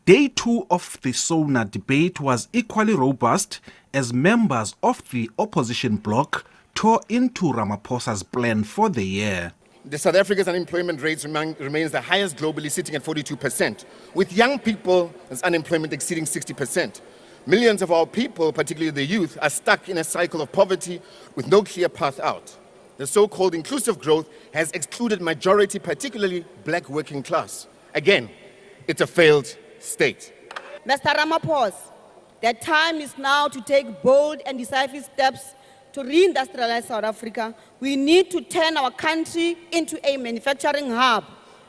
Day 2 of the SONA debate was equally robust as members of the opposition bloc tore into Ramaphosa's plan for the year. The South Africa's unemployment rate remains the highest globally, sitting at 42%, with young people's unemployment exceeding 60%. Millions of our people, particularly the youth, are stuck in a cycle of poverty with no clear path out. The so-called inclusive growth has excluded majority, particularly black working class. Again, it's a failed state. Mr. Ramaphosa, the time is now to take bold and decisive steps to reindustrialize South Africa. We need to turn our country into a manufacturing hub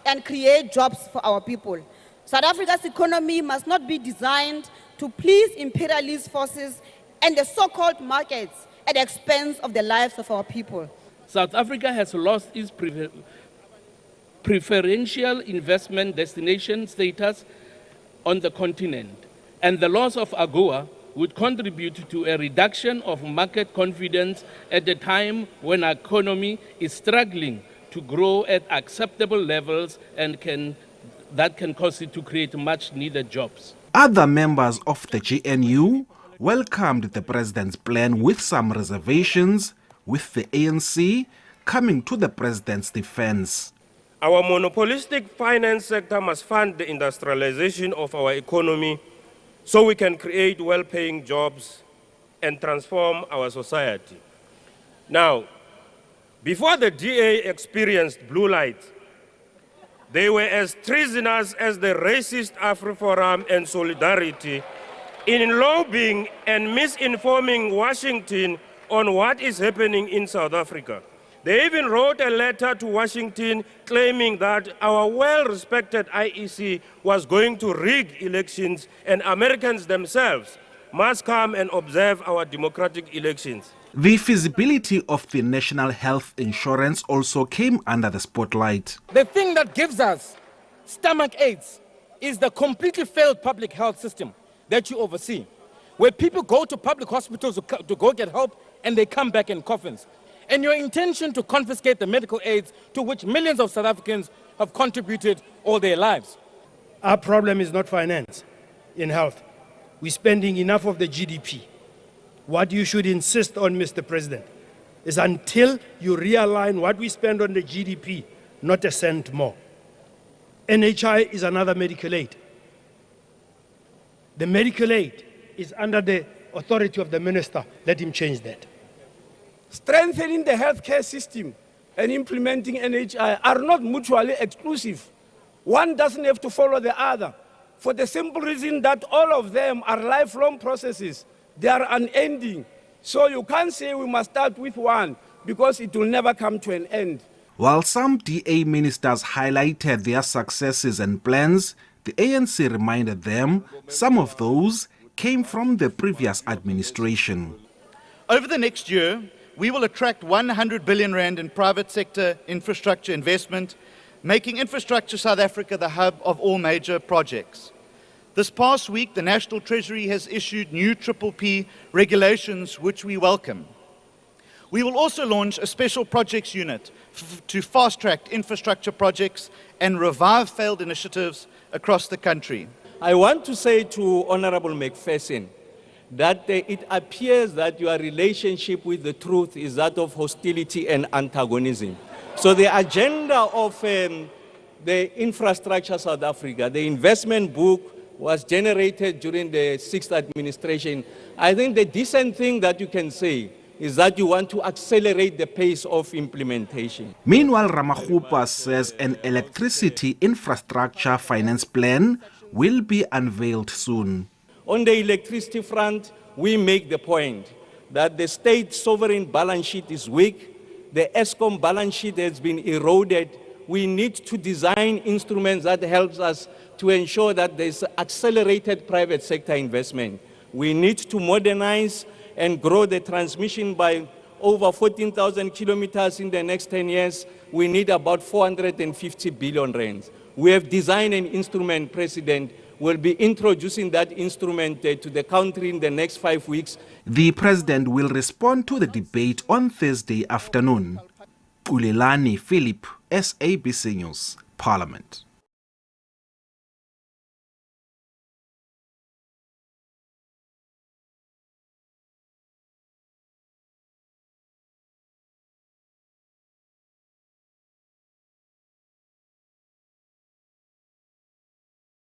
and create jobs for our people. South Africa's economy must not be designed to please imperialist forces and the so-called markets at the expense of the lives of our people. South Africa has lost its preferential investment destination status on the continent, and the loss of AGOA would contribute to a reduction of market confidence at a time when our economy is struggling to grow at acceptable levels and that can cause it to create much needed jobs. Other members of the GNU welcomed the president's plan with some reservations, with the ANC coming to the president's defense. Our monopolistic finance sector must fund the industrialization of our economy so we can create well-paying jobs and transform our society. Now, before the DA experienced blue light, they were as treasonous as the racist AfriForum and Solidarity in lobbying and misinforming Washington on what is happening in South Africa. They even wrote a letter to Washington claiming that our well-respected IEC was going to rig elections and Americans themselves must come and observe our democratic elections. The feasibility of the national health insurance also came under the spotlight. The thing that gives us stomach aches is the completely failed public health system that you oversee, where people go to public hospitals to go get help and they come back in coffins. And your intention to confiscate the medical aids to which millions of South Africans have contributed all their lives. Our problem is not finance in health. We're spending enough of the GDP. What you should insist on, Mr. President, is until you realign what we spend on the GDP, not a cent more. NHI is another medical aid. The medical aid is under the authority of the minister. Let him change that. Strengthening the healthcare system and implementing NHI are not mutually exclusive. One doesn't have to follow the other, for the simple reason that all of them are lifelong processes. They are unending. So you can't say we must start with one, because it will never come to an end. While some DA ministers highlighted their successes and plans, the ANC reminded them some of those came from the previous administration. Over the next year, we will attract 100 billion rand in private sector infrastructure investment, making Infrastructure South Africa the hub of all major projects. This past week, the National Treasury has issued new PPP regulations, which we welcome. We will also launch a special projects unit to fast-track infrastructure projects and revive failed initiatives across the country. I want to say to Honorable McPherson that it appears that your relationship with the truth is that of hostility and antagonism. So the agenda of the Infrastructure South Africa, the investment book, was generated during the 6th administration. I think the decent thing that you can say is that you want to accelerate the pace of implementation. Meanwhile, Ramaphosa says an electricity infrastructure finance plan will be unveiled soon. On the electricity front, we make the point that the state sovereign balance sheet is weak, the ESCOM balance sheet has been eroded. We need to design instruments that helps us to ensure that there's accelerated private sector investment. We need to modernize and grow the transmission by over 14,000 kilometers in the next 10 years. We need about 450 billion rands. We have designed an instrument, President. We'll be introducing that instrument to the country in the next 5 weeks. The president will respond to the debate on Thursday afternoon. Ulelani Philip, SABC News, Parliament.